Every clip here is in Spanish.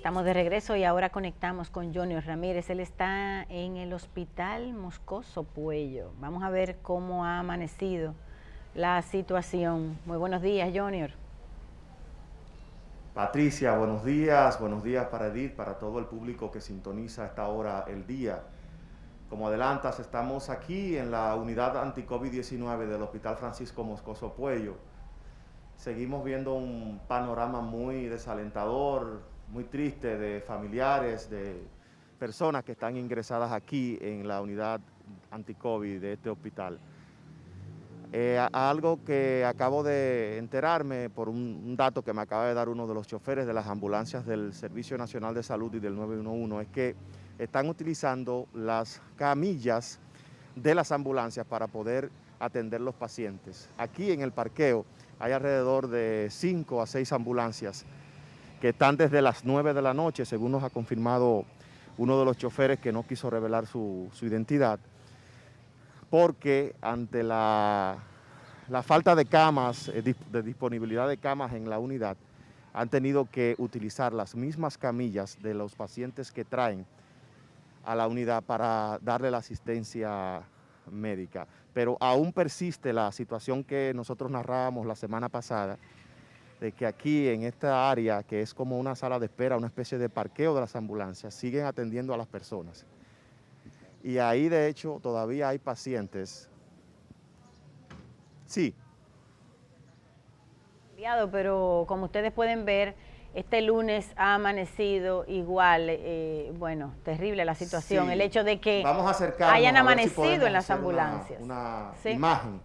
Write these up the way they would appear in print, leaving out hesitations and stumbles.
Estamos de regreso y ahora conectamos con Junior Ramírez. Él está en el Hospital Moscoso Puello. Vamos a ver cómo ha amanecido la situación. Muy buenos días, Junior. Patricia, buenos días para Edith, para todo el público que sintoniza a esta hora el día. Como adelantas, estamos aquí en la unidad anti-COVID-19 del Hospital Francisco Moscoso Puello. Seguimos viendo un panorama muy desalentador, muy triste de familiares, de personas que están ingresadas aquí en la unidad anti-COVID de este hospital. Algo que acabo de enterarme por un dato que me acaba de dar uno de los choferes de las ambulancias del Servicio Nacional de Salud y del 911 es que están utilizando las camillas de las ambulancias para poder atender los pacientes. Aquí en el parqueo hay alrededor de 5 a 6 ambulancias que están desde las 9 de la noche, según nos ha confirmado uno de los choferes que no quiso revelar su identidad, porque ante la falta de camas, de disponibilidad de camas en la unidad, han tenido que utilizar las mismas camillas de los pacientes que traen a la unidad para darle la asistencia médica. Pero aún persiste la situación que nosotros narrábamos la semana pasada, de que aquí en esta área, que es como una sala de espera, una especie de parqueo de las ambulancias, siguen atendiendo a las personas. Y ahí, de hecho, todavía hay pacientes. Sí. Pero como ustedes pueden ver, este lunes ha amanecido igual, bueno, terrible la situación. Sí. El hecho de que hayan amanecido en las ambulancias. Una imagen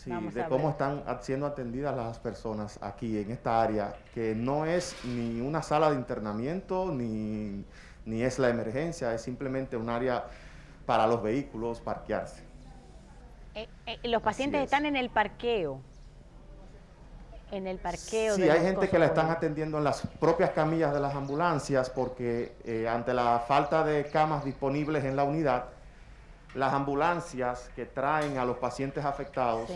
de cómo están siendo atendidas las personas aquí en esta área, que no es ni una sala de internamiento, ni es la emergencia, es simplemente un área para los vehículos parquearse. Los pacientes están en el parqueo. Sí, hay gente que la están atendiendo en las propias camillas de las ambulancias porque ante la falta de camas disponibles en la unidad, las ambulancias que traen a los pacientes afectados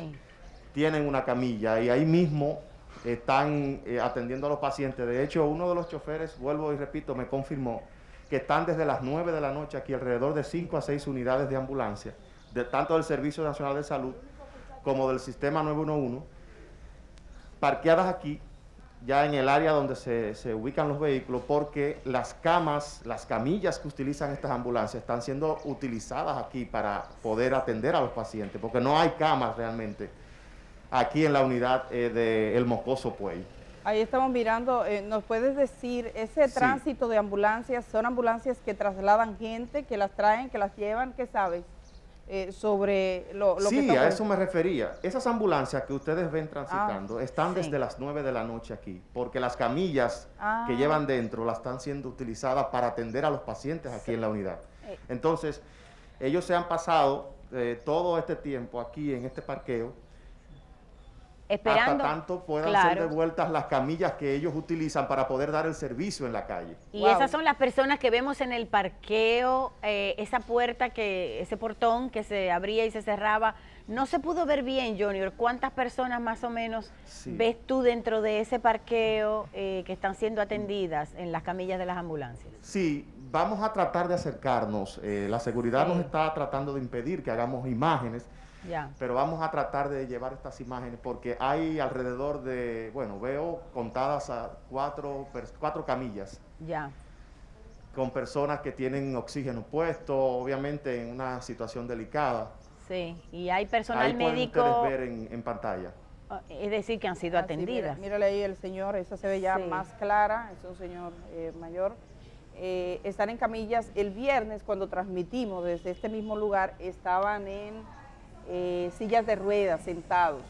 tienen una camilla y ahí mismo están atendiendo a los pacientes. De hecho, uno de los choferes, vuelvo y repito, me confirmó que están desde las 9 de la noche aquí alrededor de 5 a 6 unidades de ambulancia, tanto del Servicio Nacional de Salud como del Sistema 911, parqueadas aquí, ya en el área donde se ubican los vehículos, porque las camillas que utilizan estas ambulancias están siendo utilizadas aquí para poder atender a los pacientes, porque no hay camas realmente aquí en la unidad de El Moscoso Puello. Ahí estamos mirando, ¿nos puedes decir, ese tránsito de ambulancias, son ambulancias que trasladan gente, que las traen, que las llevan, qué sabes? Sobre lo que... Sí, a eso me refería. Esas ambulancias que ustedes ven transitando están desde las 9 de la noche aquí, porque las camillas que llevan dentro las están siendo utilizadas para atender a los pacientes aquí en la unidad. Entonces, ellos se han pasado todo este tiempo aquí en este parqueo, esperando hasta tanto puedan ser devueltas las camillas que ellos utilizan para poder dar el servicio en la calle. Y esas son las personas que vemos en el parqueo, esa puerta, ese portón que se abría y se cerraba. No se pudo ver bien, Junior. ¿Cuántas personas más o menos ves tú dentro de ese parqueo que están siendo atendidas en las camillas de las ambulancias? Sí, vamos a tratar de acercarnos. La seguridad nos está tratando de impedir que hagamos imágenes. Pero vamos a tratar de llevar estas imágenes porque hay alrededor de, bueno, veo contadas a cuatro camillas. Con personas que tienen oxígeno puesto, obviamente en una situación delicada. Sí, y hay personal médico. Ahí pueden ustedes ver en pantalla. Es decir, que han sido atendidas. Mírale ahí el señor, esa se ve ya más clara, es un señor mayor. Están en camillas. El viernes, cuando transmitimos desde este mismo lugar, estaban en sillas de ruedas, sentados,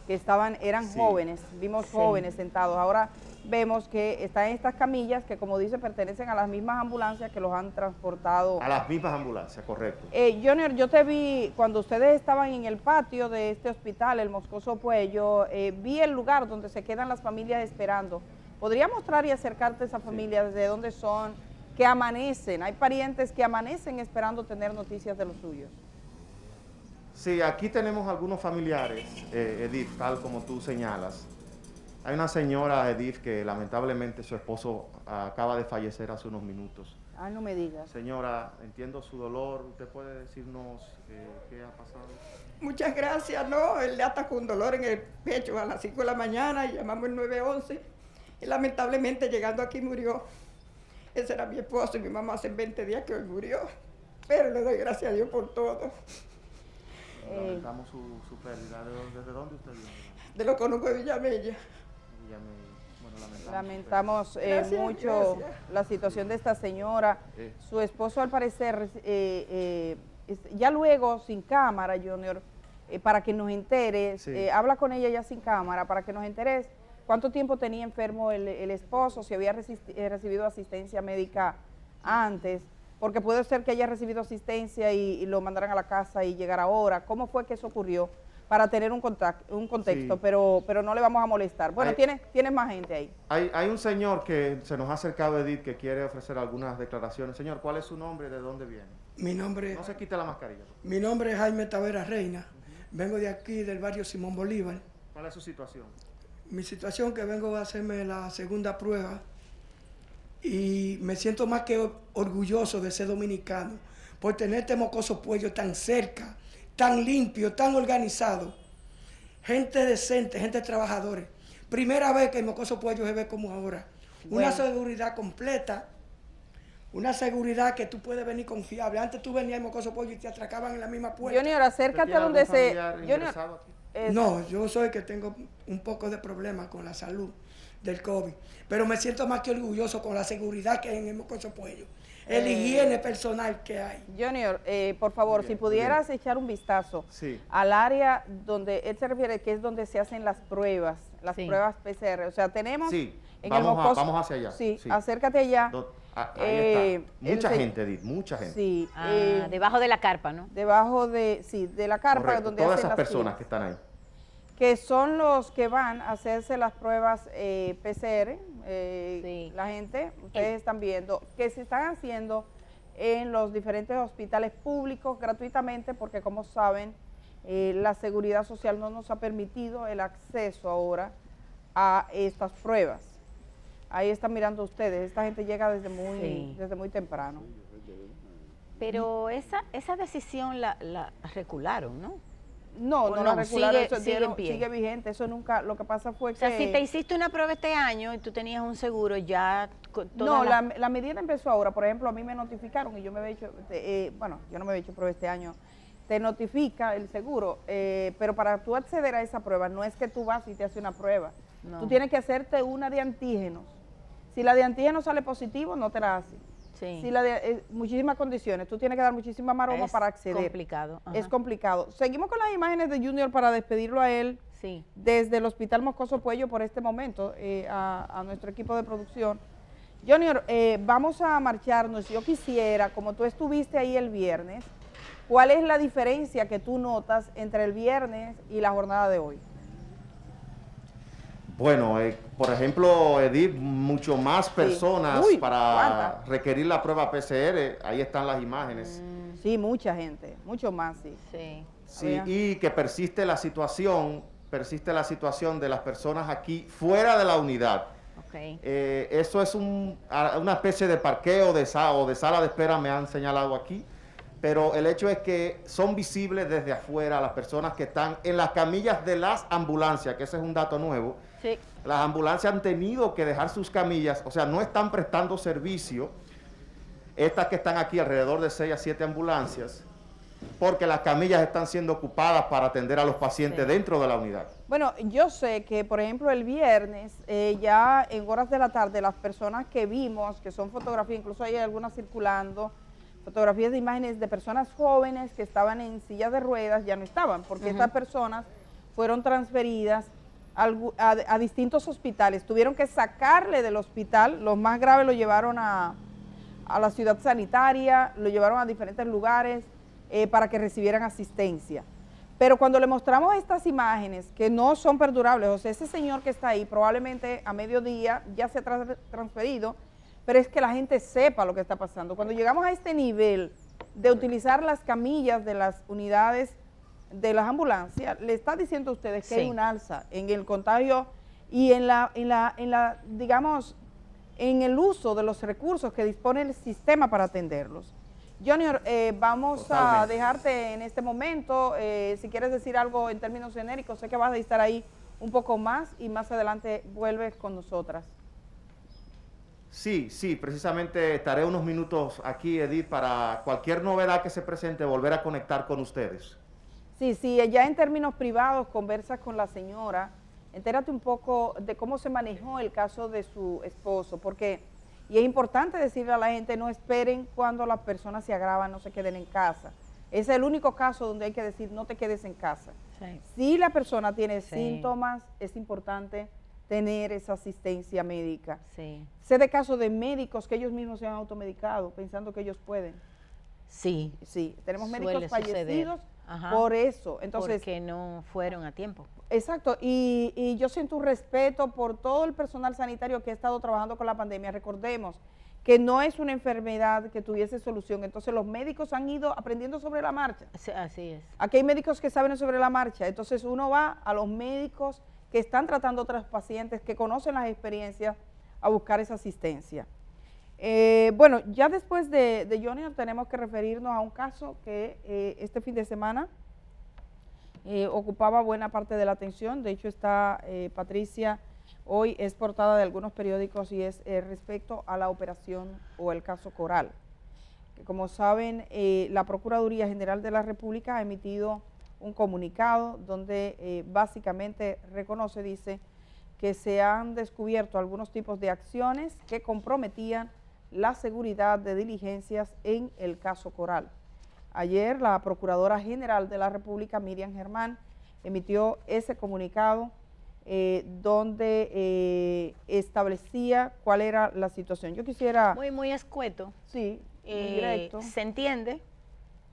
que eran jóvenes, vimos jóvenes sentados. Ahora vemos que están en estas camillas que, como dice, pertenecen a las mismas ambulancias que los han transportado. A las mismas ambulancias, correcto. Junior, yo te vi cuando ustedes estaban en el patio de este hospital, el Moscoso Puello, vi el lugar donde se quedan las familias esperando. ¿Podría mostrar y acercarte a esa familia, desde dónde son, que amanecen? Hay parientes que amanecen esperando tener noticias de los suyos. Sí, aquí tenemos algunos familiares, Edith, tal como tú señalas, Hay una señora, Edith, que lamentablemente su esposo acaba de fallecer hace unos minutos. Ah, no me digas. Señora, entiendo su dolor. ¿Usted puede decirnos qué ha pasado? Muchas gracias, no, él está con dolor en el pecho a las 5 de la mañana y llamamos el 911 y lamentablemente llegando aquí murió. Ese era mi esposo y mi mamá hace 20 días que hoy murió, pero le doy gracias a Dios por todo. Lamentamos su pérdida. ¿Desde dónde usted viene? De lo conozco de Villamella. Bueno, lamentamos mucho gracias. la situación de esta señora. Su esposo al parecer, ya luego sin cámara, Junior, para que nos enteres, sí. Habla con ella ya sin cámara, para que nos enteres cuánto tiempo tenía enfermo el esposo, si había recibido asistencia médica antes, porque puede ser que haya recibido asistencia y lo mandaran a la casa y llegara ahora. ¿Cómo fue que eso ocurrió? Para tener un contexto, sí. pero no le vamos a molestar. Bueno, tienes más gente ahí. Hay un señor que se nos ha acercado, Edith, que quiere ofrecer algunas declaraciones. Señor, ¿cuál es su nombre y de dónde viene? Mi nombre, No se quite la mascarilla. mi nombre es Jaime Tavera Reina. Vengo de aquí, del barrio Simón Bolívar. ¿Cuál es su situación? Mi situación que vengo a hacerme la segunda prueba y me siento más que orgulloso de ser dominicano por tener este mocoso pueblo tan cerca, tan limpio, tan organizado. Gente decente, gente trabajadora. Primera vez que el mocoso pueblo se ve como ahora. Una seguridad completa. Una seguridad que tú puedes venir confiable. Antes tú venías en Mocoso Pollo y te atracaban en la misma puerta. Junior, acércate a donde se... Junior, No, yo soy que tengo un poco de problema con la salud del COVID, pero me siento más que orgulloso con la seguridad que hay en el Mocoso Pollo, el higiene personal que hay. Junior, por favor, Bien, si pudieras echar un vistazo Sí. al área donde él se refiere, que es donde se hacen las pruebas Sí. PCR. O sea, tenemos Sí, en el vamos, Mocoso... vamos hacia allá. Sí, Sí. acércate allá. Ahí está. Mucha el se- gente, Edith, mucha gente. Sí, Debajo de la carpa, ¿no? debajo de la carpa Correcto, donde todas hacen esas las personas filas, que están ahí. que son los que van a hacerse las pruebas PCR, Sí. la gente, ustedes están viendo, que se están haciendo en los diferentes hospitales públicos gratuitamente, porque como saben, la seguridad social no nos ha permitido el acceso ahora a estas pruebas. Ahí están mirando ustedes, esta gente llega desde muy temprano. Pero esa decisión la recularon, ¿no? No, ¿O no la no? regularon, Sigue en pie. sigue vigente, eso nunca, lo que pasa fue O sea, que... si te hiciste una prueba este año y tú tenías un seguro, ya... No, la medida empezó ahora. Por ejemplo, a mí me notificaron y yo me había hecho, bueno, yo no me había hecho prueba este año. Te notifica el seguro, pero para tú acceder a esa prueba no es que tú vas y te haces una prueba. No. Tú tienes que hacerte una de antígenos. Si la de antígenos sale positivo, no te la haces. Sí. Si la de muchísimas condiciones, tú tienes que dar muchísima maroma Es para acceder. complicado, ajá. Es complicado. Seguimos con las imágenes de Junior para despedirlo a él. Sí. Desde el Hospital Moscoso Puello por este momento, a nuestro equipo de producción. Junior, vamos a marcharnos. Yo quisiera, como tú estuviste ahí el viernes, ¿cuál es la diferencia que tú notas entre el viernes y la jornada de hoy? Bueno, por ejemplo, Edith, mucho más personas Uy, para ¿cuántas? requerir la prueba PCR. Ahí están las imágenes. Sí, mucha gente, mucho más, sí. Sí. Sí, Había- y que persiste la situación de las personas aquí fuera de la unidad. Ok. Eso es una especie de parqueo o de sala de espera, me han señalado aquí, pero el hecho es que son visibles desde afuera las personas que están en las camillas de las ambulancias, que ese es un dato nuevo. Sí. Las ambulancias han tenido que dejar sus camillas, o sea, no están prestando servicio, estas que están aquí, alrededor de 6 a 7 ambulancias, porque las camillas están siendo ocupadas para atender a los pacientes Sí. dentro de la unidad. Bueno, yo sé que, por ejemplo, el viernes, ya en horas de la tarde, las personas que vimos, que son fotografías, incluso hay algunas circulando, fotografías de imágenes de personas jóvenes que estaban en sillas de ruedas, ya no estaban, porque estas personas fueron transferidas a distintos hospitales. Tuvieron que sacarle del hospital, los más graves lo llevaron a la ciudad sanitaria, lo llevaron a diferentes lugares para que recibieran asistencia. Pero cuando le mostramos estas imágenes, que no son perdurables, o sea, ese señor que está ahí probablemente a mediodía ya se ha transferido, pero es que la gente sepa lo que está pasando. Cuando llegamos a este nivel de utilizar las camillas de las unidades de las ambulancias, le está diciendo a ustedes que Sí. hay un alza en el contagio y digamos, en el uso de los recursos que dispone el sistema para atenderlos. Junior, vamos a dejarte en este momento, si quieres decir algo en términos genéricos, sé que vas a estar ahí un poco más y más adelante vuelves con nosotras. Sí, precisamente estaré unos minutos aquí, Edith, para cualquier novedad que se presente, volver a conectar con ustedes. Sí, ya en términos privados conversas con la señora, entérate un poco de cómo se manejó el caso de su esposo, y es importante decirle a la gente, no esperen cuando las personas se agravan, no se queden en casa. Ese es el único caso donde hay que decir, no te quedes en casa. Sí. Si la persona tiene síntomas, es importante tener esa asistencia médica. Sí. Sé de casos de médicos que ellos mismos se han automedicado, pensando que ellos pueden. Sí. Sí, tenemos médicos fallecidos por eso. Entonces, porque no fueron a tiempo. Exacto, y yo siento un respeto por todo el personal sanitario que ha estado trabajando con la pandemia. Recordemos que no es una enfermedad que tuviese solución, entonces los médicos han ido aprendiendo sobre la marcha. Así es. Aquí hay médicos que saben sobre la marcha, entonces uno va a los médicos que están tratando a otros pacientes, que conocen las experiencias, a buscar esa asistencia. Bueno, ya después de Junior tenemos que referirnos a un caso que este fin de semana ocupaba buena parte de la atención. De hecho está Patricia, hoy es portada de algunos periódicos y es respecto a la operación o el caso Coral. Que como saben, la Procuraduría General de la República ha emitido un comunicado donde básicamente reconoce, dice, que se han descubierto algunos tipos de acciones que comprometían la seguridad de diligencias en el caso Coral. Ayer la Procuradora General de la República, Miriam Germán, emitió ese comunicado donde establecía cuál era la situación. Yo quisiera... Muy escueto. Sí, muy directo. Se entiende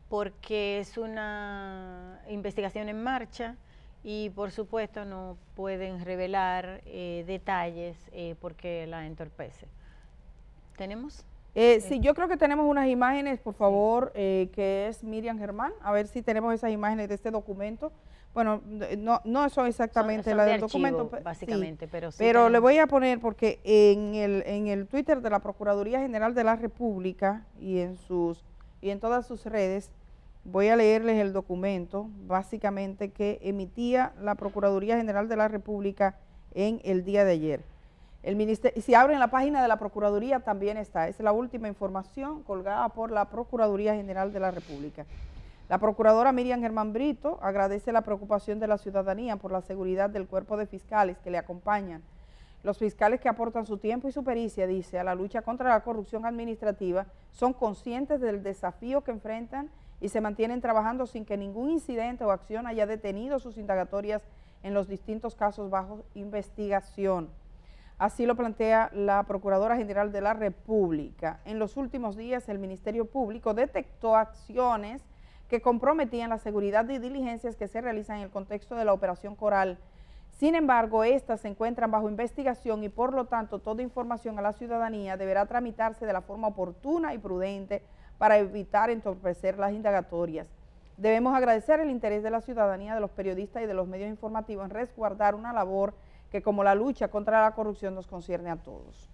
porque es una investigación en marcha y por supuesto no pueden revelar detalles porque la entorpece. ¿Tenemos? Sí, yo creo que tenemos unas imágenes, por favor, que es Miriam Germán, a ver si tenemos esas imágenes de este documento. Bueno, no son exactamente son la de archivo, documento, básicamente, sí, pero sí. Pero le voy a poner, porque en el Twitter de la Procuraduría General de la República y en todas sus redes, voy a leerles el documento, básicamente, que emitía la Procuraduría General de la República en el día de ayer. El ministerio, y si abren la página de la Procuraduría también está, es la última información colgada por la Procuraduría General de la República. La Procuradora Miriam Germán Brito agradece la preocupación de la ciudadanía por la seguridad del cuerpo de fiscales que le acompañan. Los fiscales que aportan su tiempo y su pericia, dice, a la lucha contra la corrupción administrativa, son conscientes del desafío que enfrentan y se mantienen trabajando sin que ningún incidente o acción haya detenido sus indagatorias en los distintos casos bajo investigación. Así lo plantea la Procuradora General de la República. En los últimos días, el Ministerio Público detectó acciones que comprometían la seguridad de diligencias que se realizan en el contexto de la Operación Coral. Sin embargo, estas se encuentran bajo investigación y por lo tanto toda información a la ciudadanía deberá tramitarse de la forma oportuna y prudente para evitar entorpecer las indagatorias. Debemos agradecer el interés de la ciudadanía, de los periodistas y de los medios informativos en resguardar una labor que como la lucha contra la corrupción nos concierne a todos.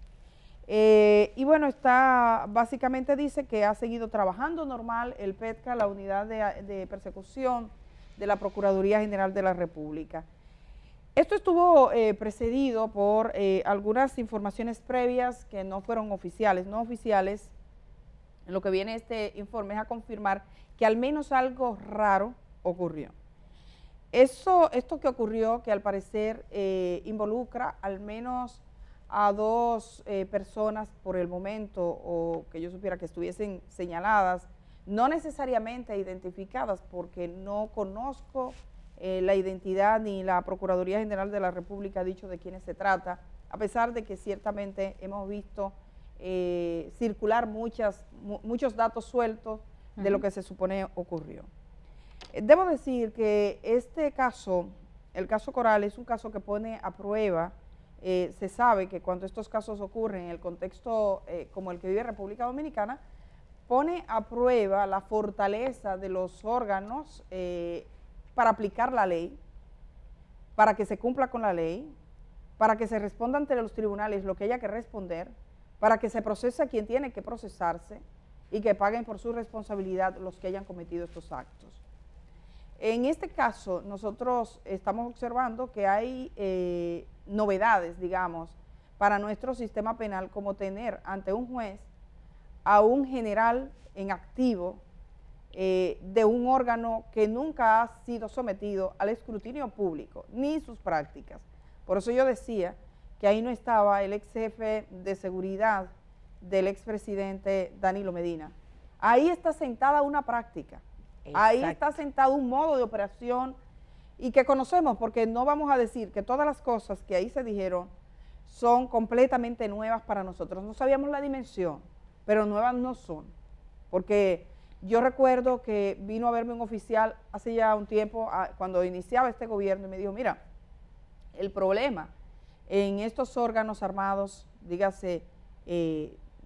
Y bueno, básicamente dice que ha seguido trabajando normal el PETCA, la unidad de persecución de la Procuraduría General de la República. Esto estuvo precedido por algunas informaciones previas que no fueron oficiales, no oficiales. Lo que viene este informe es a confirmar que al menos algo raro ocurrió. Esto que ocurrió, que al parecer involucra al menos a dos personas por el momento, o que yo supiera que estuviesen señaladas, no necesariamente identificadas, porque no conozco la identidad ni la Procuraduría General de la República ha dicho de quiénes se trata, a pesar de que ciertamente hemos visto circular muchos datos sueltos de lo que se supone ocurrió. Debo decir que este caso, el caso Coral, es un caso que pone a prueba, se sabe que cuando estos casos ocurren en el contexto como el que vive República Dominicana, pone a prueba la fortaleza de los órganos para aplicar la ley, para que se cumpla con la ley, para que se responda ante los tribunales lo que haya que responder, para que se procese a quien tiene que procesarse y que paguen por su responsabilidad los que hayan cometido estos actos. En este caso, nosotros estamos observando que hay novedades, digamos, para nuestro sistema penal, como tener ante un juez a un general en activo de un órgano que nunca ha sido sometido al escrutinio público, ni sus prácticas. Por eso yo decía que ahí no estaba el ex jefe de seguridad del expresidente Danilo Medina. Ahí está sentada una práctica. Exacto. Ahí está sentado un modo de operación y que conocemos, porque no vamos a decir que todas las cosas que ahí se dijeron son completamente nuevas para nosotros. No sabíamos la dimensión, pero nuevas no son. Porque yo recuerdo que vino a verme un oficial hace ya un tiempo, cuando iniciaba este gobierno, y me dijo, mira, el problema en estos órganos armados, dígase,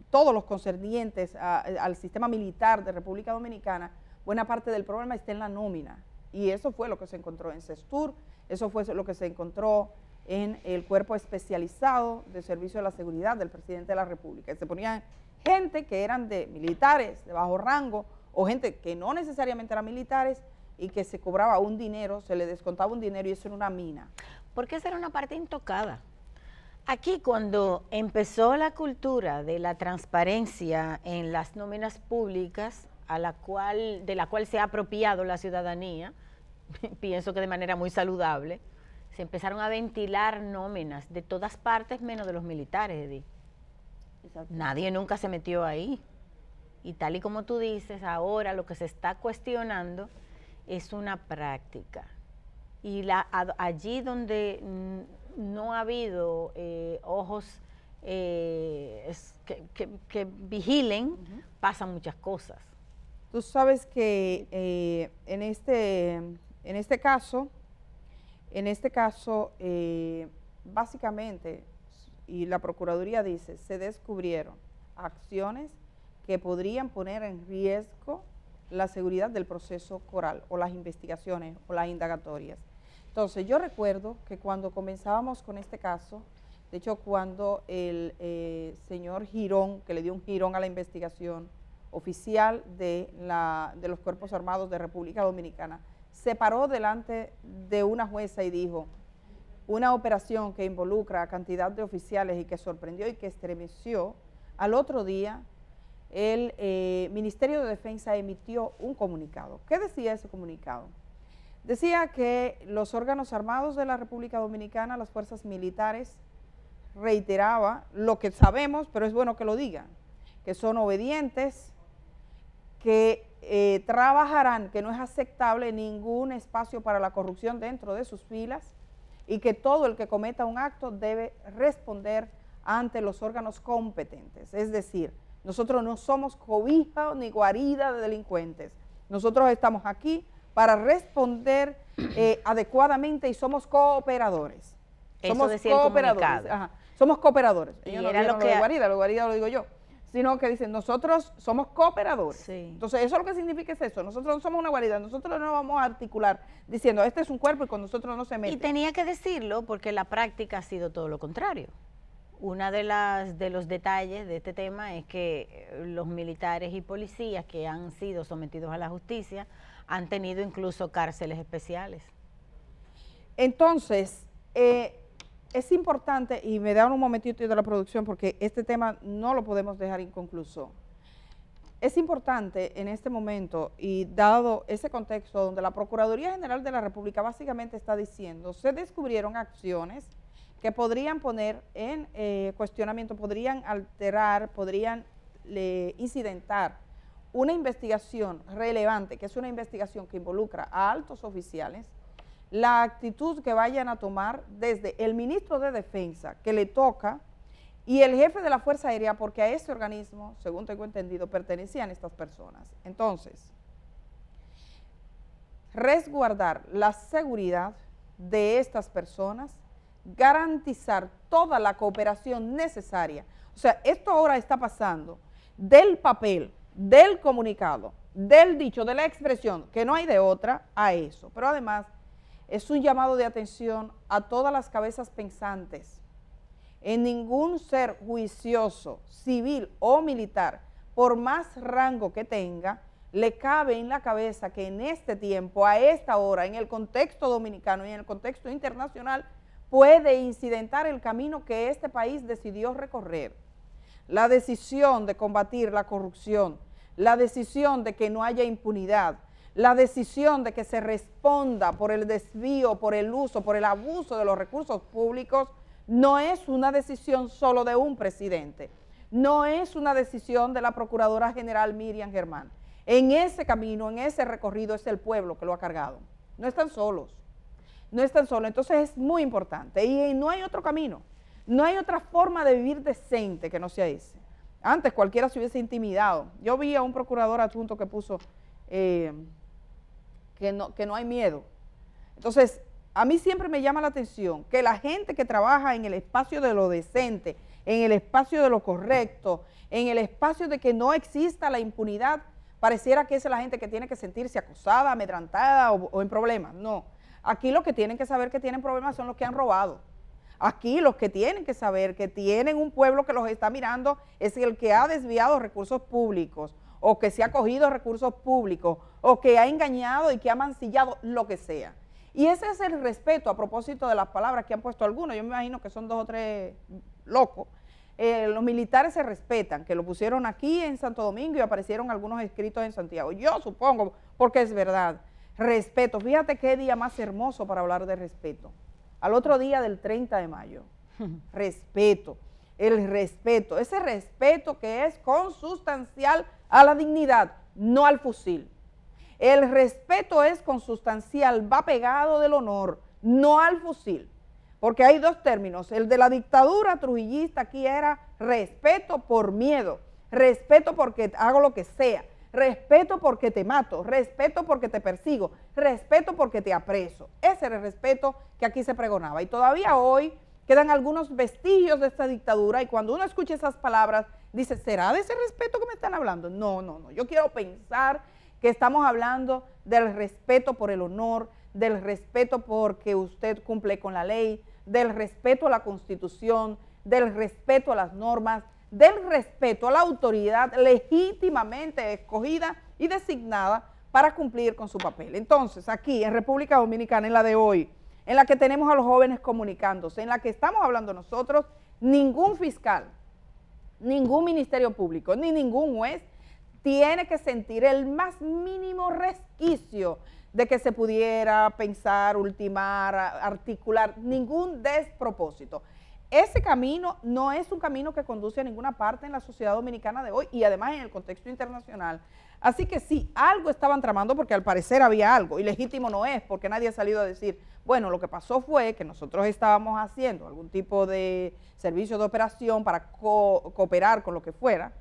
todos los concernientes al sistema militar de República Dominicana, buena parte del problema está en la nómina. Y eso fue lo que se encontró en CESTUR, eso fue lo que se encontró en el cuerpo especializado de servicio de la seguridad del presidente de la República. Se ponían gente que eran de militares de bajo rango o gente que no necesariamente eran militares y que se cobraba un dinero, se le descontaba un dinero y eso era una mina. Porque esa era una parte intocada. Aquí cuando empezó la cultura de la transparencia en las nóminas públicas, de la cual se ha apropiado la ciudadanía, pienso que de manera muy saludable, se empezaron a ventilar nóminas de todas partes menos de los militares, Edith. Nadie nunca se metió ahí. Y tal y como tú dices, ahora lo que se está cuestionando es una práctica. Y allí donde no ha habido ojos que vigilen, pasan muchas cosas. Tú sabes que en este caso, básicamente, y la Procuraduría dice, se descubrieron acciones que podrían poner en riesgo la seguridad del proceso coral, o las investigaciones, o las indagatorias. Entonces, yo recuerdo que cuando comenzábamos con este caso, de hecho, cuando el señor Girón, que le dio un girón a la investigación oficial de los Cuerpos Armados de República Dominicana, se paró delante de una jueza y dijo, una operación que involucra a cantidad de oficiales y que sorprendió y que estremeció, al otro día el Ministerio de Defensa emitió un comunicado. ¿Qué decía ese comunicado? Decía que los órganos armados de la República Dominicana, las fuerzas militares, reiteraba lo que sabemos, pero es bueno que lo digan, que son obedientes, que trabajarán, que no es aceptable ningún espacio para la corrupción dentro de sus filas y que todo el que cometa un acto debe responder ante los órganos competentes. Es decir, nosotros no somos cobija ni guarida de delincuentes. Nosotros estamos aquí para responder adecuadamente y somos cooperadores. Eso somos decía cooperadores. El somos cooperadores. Y Ellos no era vieron lo de guarida lo digo yo. Sino que dicen, nosotros somos cooperadores. Sí. Entonces, eso lo que significa es eso. Nosotros no somos una guarida, nosotros no vamos a articular diciendo, este es un cuerpo y con nosotros no se mete. Y tenía que decirlo porque la práctica ha sido todo lo contrario. Una de los detalles de este tema es que los militares y policías que han sido sometidos a la justicia han tenido incluso cárceles especiales. Entonces, es importante, y me dan un momentito de la producción porque este tema no lo podemos dejar inconcluso. Es importante en este momento, y dado ese contexto donde la Procuraduría General de la República básicamente está diciendo, se descubrieron acciones que podrían poner en cuestionamiento, podrían alterar, podrían incidentar una investigación relevante, que es una investigación que involucra a altos oficiales, la actitud que vayan a tomar desde el ministro de Defensa, que le toca, y el jefe de la Fuerza Aérea, porque a ese organismo, según tengo entendido, pertenecían estas personas. Entonces, resguardar la seguridad de estas personas, garantizar toda la cooperación necesaria. O sea, esto ahora está pasando del papel, del comunicado, del dicho, de la expresión, que no hay de otra, a eso. Pero además, es un llamado de atención a todas las cabezas pensantes. En ningún ser juicioso, civil o militar, por más rango que tenga, le cabe en la cabeza que en este tiempo, a esta hora, en el contexto dominicano y en el contexto internacional, puede incidentar el camino que este país decidió recorrer. La decisión de combatir la corrupción, la decisión de que no haya impunidad, la decisión de que se responda por el desvío, por el uso, por el abuso de los recursos públicos, no es una decisión solo de un presidente, no es una decisión de la Procuradora General Miriam Germán. En ese camino, en ese recorrido, es el pueblo que lo ha cargado. No están solos, no están solos. Entonces es muy importante y no hay otro camino, no hay otra forma de vivir decente que no sea ese. Antes cualquiera se hubiese intimidado. Yo vi a un procurador adjunto que puso que no hay miedo. Entonces, a mí siempre me llama la atención que la gente que trabaja en el espacio de lo decente, en el espacio de lo correcto, en el espacio de que no exista la impunidad, pareciera que esa es la gente que tiene que sentirse acosada, amedrentada o en problemas. No, aquí los que tienen que saber que tienen problemas son los que han robado. Aquí los que tienen que saber que tienen un pueblo que los está mirando es el que ha desviado recursos públicos o que se ha cogido recursos públicos o que ha engañado y que ha mancillado lo que sea. Y ese es el respeto a propósito de las palabras que han puesto algunos. Yo me imagino que son 2 o 3 locos. Los militares se respetan, que lo pusieron aquí en Santo Domingo y aparecieron algunos escritos en Santiago. Yo supongo, porque es verdad, respeto. Fíjate qué día más hermoso para hablar de respeto. Al otro día del 30 de mayo, respeto, el respeto, ese respeto que es consustancial a la dignidad, no al fusil. El respeto es consustancial, va pegado del honor, no al fusil. Porque hay 2 términos, el de la dictadura trujillista aquí era respeto por miedo, respeto porque hago lo que sea, respeto porque te mato, respeto porque te persigo, respeto porque te apreso. Ese era el respeto que aquí se pregonaba. Y todavía hoy quedan algunos vestigios de esta dictadura y cuando uno escucha esas palabras, dice, ¿será de ese respeto que me están hablando? No, no, no. Yo quiero pensar que estamos hablando del respeto por el honor, del respeto porque usted cumple con la ley, del respeto a la Constitución, del respeto a las normas, del respeto a la autoridad legítimamente escogida y designada para cumplir con su papel. Entonces, aquí en República Dominicana, en la de hoy, en la que tenemos a los jóvenes comunicándose, en la que estamos hablando nosotros, ningún fiscal, ningún ministerio público, ni ningún juez tiene que sentir el más mínimo resquicio de que se pudiera pensar, ultimar, articular, ningún despropósito. Ese camino no es un camino que conduce a ninguna parte en la sociedad dominicana de hoy y además en el contexto internacional. Así que sí, algo estaban tramando porque al parecer había algo y legítimo no es porque nadie ha salido a decir, bueno, lo que pasó fue que nosotros estábamos haciendo algún tipo de servicio de operación para cooperar con lo que fuera,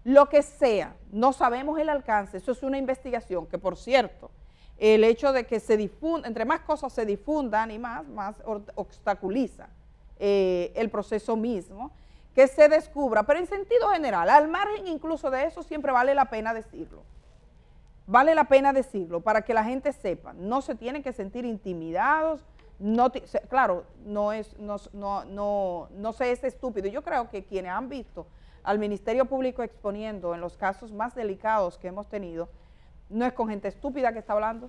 lo que sea, no sabemos el alcance, eso es una investigación que por cierto, el hecho de que se difunda, entre más cosas se difundan y más obstaculiza el proceso mismo, que se descubra, pero en sentido general, al margen incluso de eso, siempre vale la pena decirlo. Vale la pena decirlo para que la gente sepa, no se tienen que sentir intimidados, claro, no se es estúpido. Yo creo que quienes han visto al Ministerio Público exponiendo en los casos más delicados que hemos tenido, no es con gente estúpida que está hablando.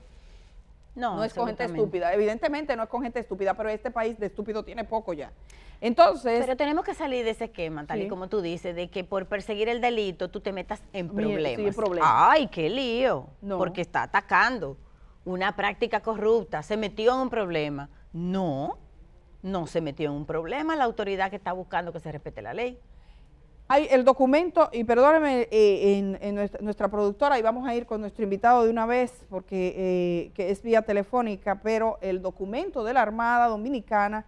No es con gente estúpida, evidentemente no es con gente estúpida, pero este país de estúpido tiene poco ya. Entonces, pero tenemos que salir de ese esquema, tal y como tú dices, de que por perseguir el delito tú te metas en problemas. Sí, ¡ay, qué lío! No. Porque está atacando una práctica corrupta, se metió en un problema. No se metió en un problema la autoridad que está buscando que se respete la ley. Hay el documento, y perdóneme, en nuestra productora, y vamos a ir con nuestro invitado de una vez, porque que es vía telefónica, pero el documento de la Armada Dominicana,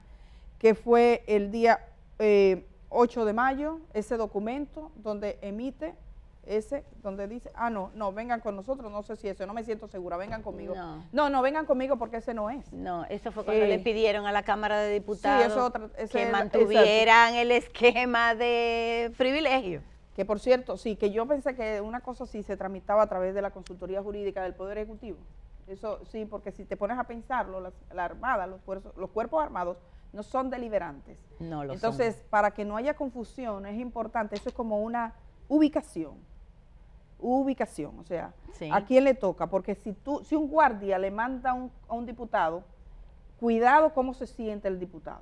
que fue el día 8 de mayo, ese documento donde emite, donde dice, no, vengan con nosotros, no sé si eso, no me siento segura, vengan conmigo. No, vengan conmigo porque ese no es. No, eso fue cuando le pidieron a la Cámara de Diputados que mantuvieran el esquema de privilegio. Que por cierto, sí, que yo pensé que una cosa sí se tramitaba a través de la consultoría jurídica del Poder Ejecutivo. Eso sí, porque si te pones a pensarlo, la Armada, los cuerpos armados no son deliberantes. No lo Entonces, son. para que no haya confusión, es importante, eso es como una ubicación, o sea, Sí. ¿a quién le toca? Porque si un guardia le manda a un diputado, cuidado cómo se siente el diputado,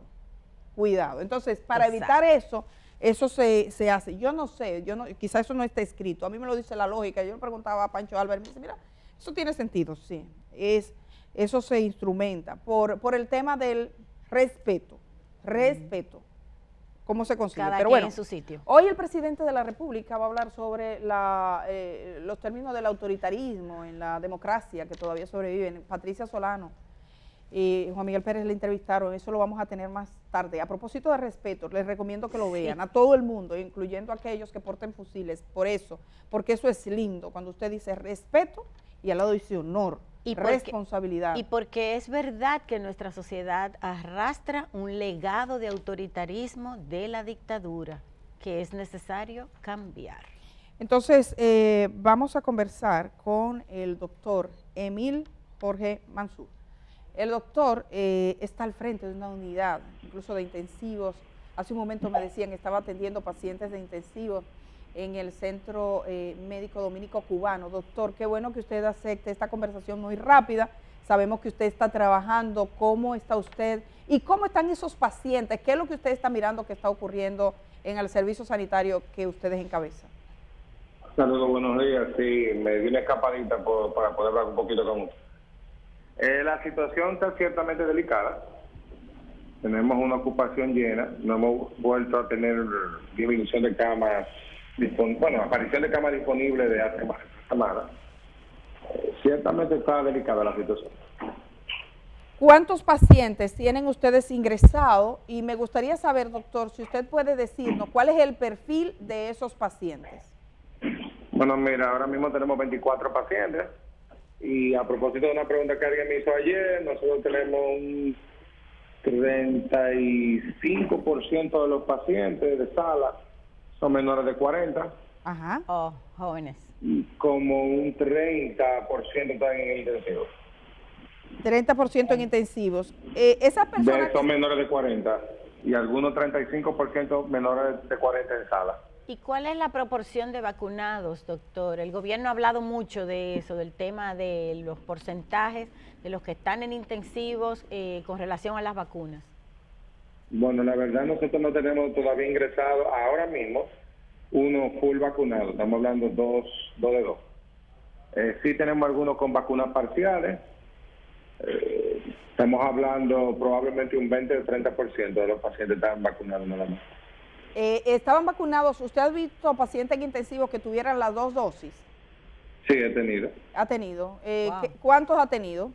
cuidado. Entonces, para evitar eso se hace. Yo no sé, quizás eso no está escrito, a mí me lo dice la lógica. Yo le preguntaba a Pancho Álvarez, me dice, mira, eso tiene sentido, sí, eso se instrumenta por el tema del respeto, cómo se consigue. Cada Pero quien bueno, en su sitio. hoy el presidente de la República va a hablar sobre los términos del autoritarismo en la democracia que todavía sobreviven. Patricia Solano y Juan Miguel Pérez le entrevistaron, eso lo vamos a tener más tarde. A propósito de respeto, les recomiendo que lo vean, a todo el mundo, incluyendo a aquellos que porten fusiles, porque eso es lindo, cuando usted dice respeto y al lado dice honor, responsabilidad. Y porque es verdad que nuestra sociedad arrastra un legado de autoritarismo de la dictadura, que es necesario cambiar. Entonces, vamos a conversar con el doctor Emil Jorge Mansur. El doctor está al frente de una unidad, incluso de intensivos. Hace un momento me decían que estaba atendiendo pacientes de intensivos en el Centro Médico Dominico Cubano. Doctor, qué bueno que usted acepte esta conversación muy rápida. Sabemos que usted está trabajando. ¿Cómo está usted? ¿Y cómo están esos pacientes? ¿Qué es lo que usted está mirando que está ocurriendo en el servicio sanitario que ustedes encabezan? Saludos, buenos días. Sí, me di una escapadita para poder hablar un poquito con usted. La situación está ciertamente delicada. Tenemos una ocupación llena. No hemos vuelto a tener disminución de camas, aparición de camas disponibles de hace más de 3 semanas. Ciertamente está delicada la situación. ¿Cuántos pacientes tienen ustedes ingresados? Y me gustaría saber, doctor, si usted puede decirnos cuál es el perfil de esos pacientes. Bueno, mira, ahora mismo tenemos 24 pacientes. Y a propósito de una pregunta que alguien me hizo ayer, nosotros tenemos un 35% de los pacientes de sala son menores de 40. Ajá. Oh, jóvenes. Y como un 30% están en intensivo. 30% en intensivos. Esas personas Son menores de 40 y algunos 35% menores de 40 en sala. ¿Y cuál es la proporción de vacunados, doctor? El gobierno ha hablado mucho de eso, del tema de los porcentajes de los que están en intensivos con relación a las vacunas. Bueno, la verdad nosotros no tenemos todavía ingresado ahora mismo uno full vacunado. Estamos hablando dos de dos. Sí tenemos algunos con vacunas parciales. Estamos hablando probablemente un 20 o 30% de los pacientes están vacunados nada más. ¿Estaban vacunados? ¿Usted ha visto pacientes en intensivos que tuvieran las 2 dosis? Sí, he tenido. ¿Ha tenido? Wow. ¿Cuántos ha tenido?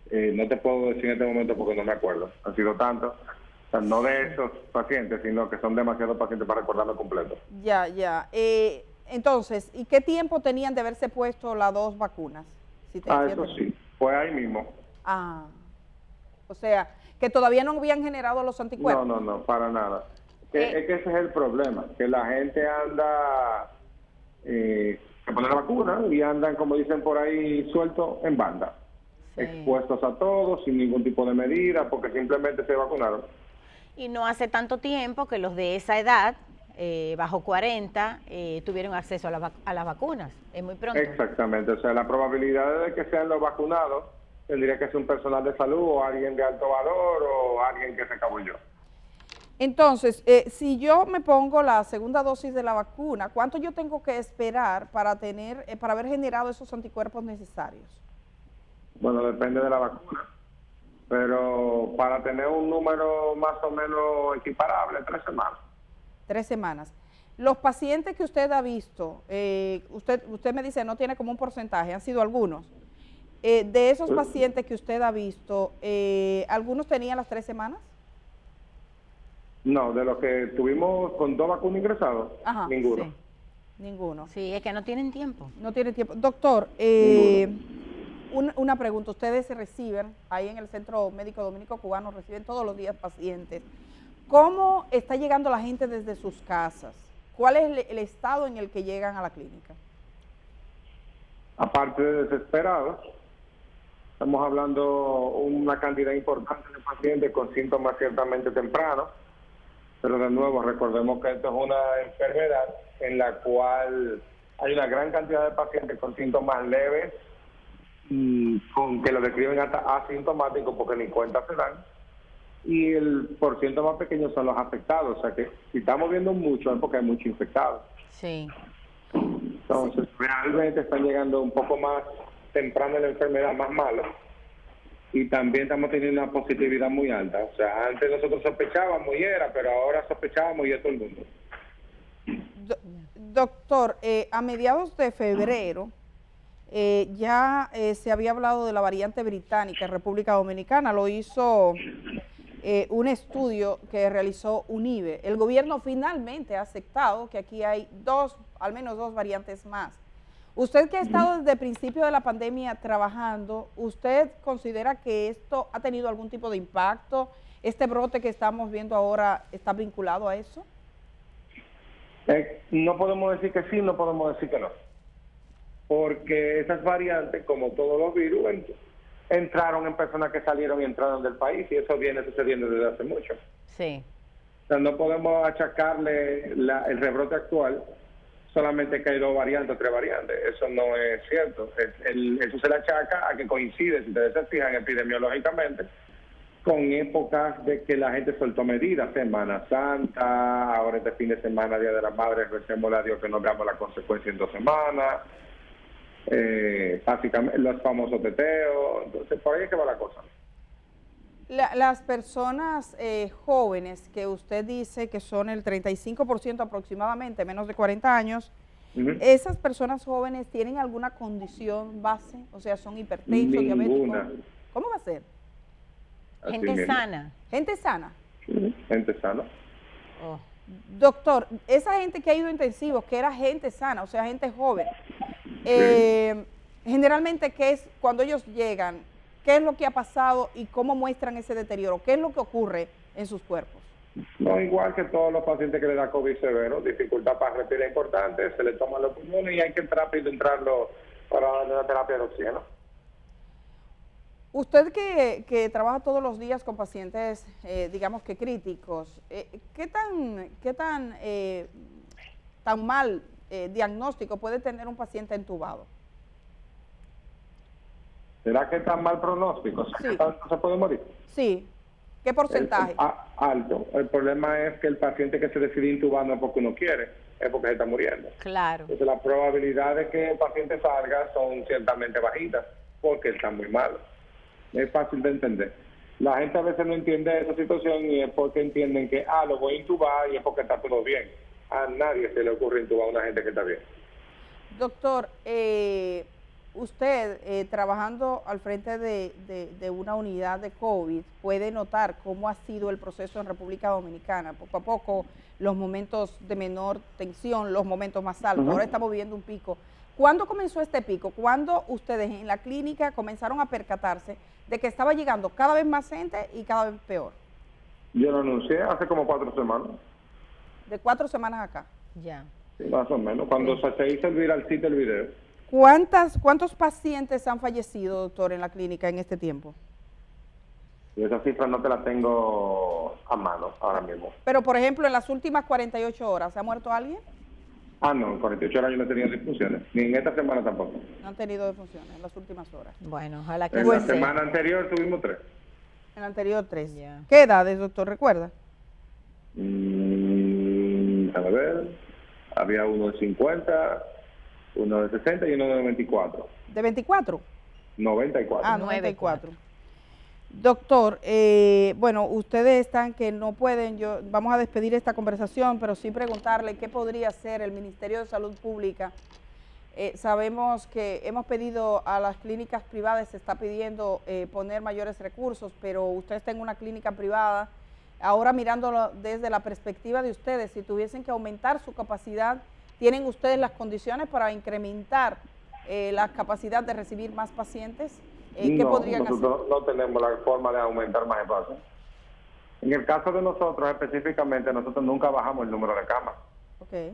No te puedo decir en este momento porque no me acuerdo. Han sido tantos. O sea, no de esos pacientes, sino que son demasiados pacientes para recordarlo completo. Ya. Entonces, ¿y qué tiempo tenían de haberse puesto las 2 vacunas? Eso sí. Fue ahí mismo. O sea, que todavía no habían generado los anticuerpos. No, para nada. Es que ese es el problema, que la gente anda, se pone la vacuna y andan, como dicen por ahí, sueltos en banda, expuestos a todos, sin ningún tipo de medida, porque simplemente se vacunaron. Y no hace tanto tiempo que los de esa edad, bajo 40, tuvieron acceso a las vacunas. Es muy pronto. Exactamente, o sea, la probabilidad de que sean los vacunados tendría que ser un personal de salud o alguien de alto valor o alguien que se cabulló. Entonces, si yo me pongo la segunda dosis de la vacuna, ¿cuánto yo tengo que esperar para haber generado esos anticuerpos necesarios? Bueno, depende de la vacuna, pero para tener un número más o menos equiparable, 3 semanas. 3 semanas. Los pacientes que usted ha visto, usted me dice no tiene como un porcentaje, han sido algunos. De esos pacientes que usted ha visto, ¿algunos tenían las 3 semanas? No, de los que tuvimos con 2 vacunas ingresados, ninguno. Sí. Ninguno. Sí, es que no tienen tiempo. No tienen tiempo. Doctor, una pregunta. Ustedes se reciben, ahí en el Centro Médico Dominico Cubano, reciben todos los días pacientes. ¿Cómo está llegando la gente desde sus casas? ¿Cuál es el estado en el que llegan a la clínica? Aparte de desesperados, Estamos hablando una cantidad importante de pacientes con síntomas ciertamente tempranos, pero de nuevo recordemos que esto es una enfermedad en la cual hay una gran cantidad de pacientes con síntomas leves y con que lo describen hasta asintomáticos porque ni cuenta se dan, y el porciento más pequeño son los afectados, o sea que si estamos viendo mucho es porque hay muchos infectados. Sí. Entonces, realmente están llegando un poco más temprano en la enfermedad, más malo, y también estamos teniendo una positividad muy alta. O sea, antes nosotros sospechábamos y era, pero ahora sospechábamos y es todo el mundo. Doctor, a mediados de febrero ya se había hablado de la variante británica en República Dominicana, lo hizo un estudio que realizó UNIBE. El gobierno finalmente ha aceptado que aquí hay al menos dos variantes más. Usted que ha estado desde el principio de la pandemia trabajando, ¿usted considera que esto ha tenido algún tipo de impacto? ¿Este brote que estamos viendo ahora está vinculado a eso? No podemos decir que sí, no podemos decir que no. Porque esas variantes, como todos los virus, entraron en personas que salieron y entraron del país, y eso viene sucediendo desde hace mucho. Sí. O sea, no podemos achacarle el rebrote actual solamente que hay 2 variantes o 3 variantes. Eso no es cierto. Eso se le achaca a que coincide, si ustedes se fijan epidemiológicamente, con épocas de que la gente soltó medidas, Semana Santa, ahora este fin de semana, Día de la Madre, recémosle a Dios que no veamos la consecuencia en 2 semanas, básicamente los famosos teteos. Entonces por ahí es que va la cosa. Las personas jóvenes que usted dice que son el 35% aproximadamente, menos de 40 años, ¿esas personas jóvenes tienen alguna condición base? O sea, ¿son hipertensos, diabéticos? ¿Cómo va a ser? Así Gente mismo. sana. ¿Gente sana? Gente sana. Oh. Doctor, esa gente que ha ido a intensivos, que era gente sana, o sea, gente joven, generalmente, ¿qué es cuando ellos llegan? ¿Qué es lo que ha pasado y cómo muestran ese deterioro? ¿Qué es lo que ocurre en sus cuerpos? No, igual que todos los pacientes que le da COVID severo, dificultad para respirar importante, se le toman los pulmones y hay que rápido entrarlo para darle una terapia de oxígeno. Usted que trabaja todos los días con pacientes, digamos que críticos, ¿qué tan mal diagnóstico puede tener un paciente entubado? ¿Será que está mal pronóstico? Sí. ¿Que tanto se puede morir? Sí. ¿Qué porcentaje? Alto. El problema es que el paciente que se decide intubar no es porque uno quiere, es porque se está muriendo. Claro. Entonces las probabilidades de que el paciente salga son ciertamente bajitas porque está muy malo. Es fácil de entender. La gente a veces no entiende esa situación y es porque entienden que, lo voy a intubar y es porque está todo bien. A nadie se le ocurre intubar a una gente que está bien. Doctor, usted trabajando al frente de una unidad de COVID puede notar cómo ha sido el proceso en República Dominicana. Poco a poco los momentos de menor tensión, los momentos más altos. Ahora estamos viviendo un pico. ¿Cuándo comenzó este pico? ¿Cuándo ustedes en la clínica comenzaron a percatarse de que estaba llegando cada vez más gente y cada vez peor? Yo lo anuncié hace como 4 semanas. De 4 semanas acá. Ya. Sí, más o menos. Cuando se hizo el viralcito el video. ¿Cuántos pacientes han fallecido, doctor, en la clínica en este tiempo? Y esa cifra no te la tengo a mano ahora mismo. Pero, por ejemplo, en las últimas 48 horas, ¿se ha muerto alguien? No, en 48 horas yo no he tenido disfunciones. Ni en esta semana tampoco. No han tenido defunciones en las últimas horas. Bueno, ojalá que En no la sea. semana anterior tuvimos 3. En la anterior 3. Ya. ¿Qué edades, doctor, recuerda? A ver, había uno de 50, uno de 60 y uno de 94. ¿De 24? 94. 94. Doctor, bueno, ustedes están que no pueden, vamos a despedir esta conversación, pero sí preguntarle qué podría hacer el Ministerio de Salud Pública. Sabemos que hemos pedido a las clínicas privadas, se está pidiendo poner mayores recursos, pero usted está en una clínica privada. Ahora mirándolo desde la perspectiva de ustedes, si tuviesen que aumentar su capacidad, ¿tienen ustedes las condiciones para incrementar la capacidad de recibir más pacientes? ¿Qué podrían hacer? Nosotros no tenemos la forma de aumentar más espacio. En el caso de nosotros específicamente, nosotros nunca bajamos el número de camas. Okay.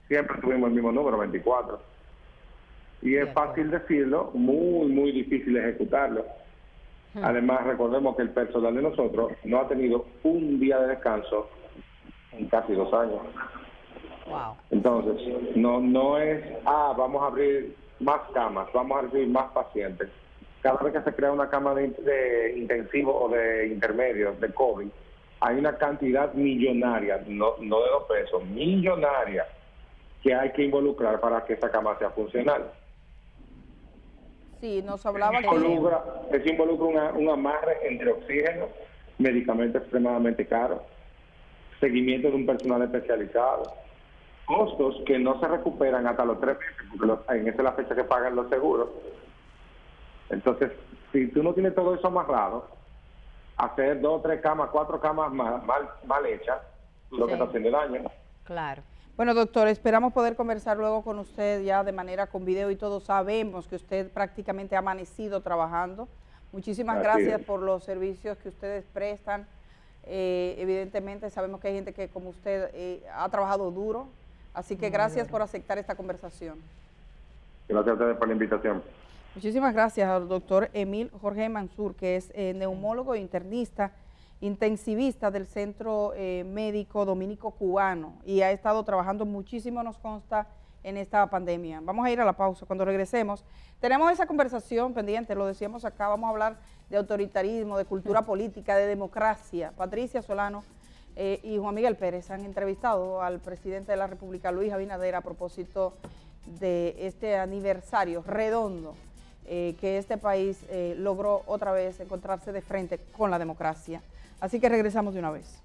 Siempre tuvimos el mismo número, 24. Y es fácil decirlo, muy, muy difícil ejecutarlo. Además, recordemos que el personal de nosotros no ha tenido un día de descanso en casi 2 años. Wow. Entonces, no es, vamos a abrir más camas, vamos a recibir más pacientes. Cada vez que se crea una cama de intensivo o de intermedio de COVID, hay una cantidad millonaria, no de 2 pesos, millonaria, que hay que involucrar para que esa cama sea funcional. Sí, nos hablaba Eso involucra un amarre entre oxígeno, medicamentos extremadamente caros, seguimiento de un personal especializado, costos que no se recuperan hasta los 3 meses, porque esa es la fecha que pagan los seguros. Entonces, si tú no tienes todo eso amarrado, hacer 2, 3 camas, 4 camas mal hechas, lo que está haciendo daño. Claro. Bueno, doctor, esperamos poder conversar luego con usted ya de manera con video y todo. Sabemos que usted prácticamente ha amanecido trabajando. Muchísimas gracias por los servicios que ustedes prestan. Evidentemente sabemos que hay gente que como usted ha trabajado duro, así que gracias por aceptar esta conversación. Gracias a ustedes por la invitación. Muchísimas gracias al doctor Emil Jorge Mansur, que es neumólogo e internista, intensivista del Centro Médico Dominico Cubano, y ha estado trabajando muchísimo, nos consta, en esta pandemia. Vamos a ir a la pausa. Cuando regresemos, tenemos esa conversación pendiente, lo decíamos acá, vamos a hablar de autoritarismo, de cultura política, de democracia. Patricia Solano y Juan Miguel Pérez han entrevistado al presidente de la República, Luis Abinader, a propósito de este aniversario redondo que este país logró otra vez encontrarse de frente con la democracia. Así que regresamos de una vez.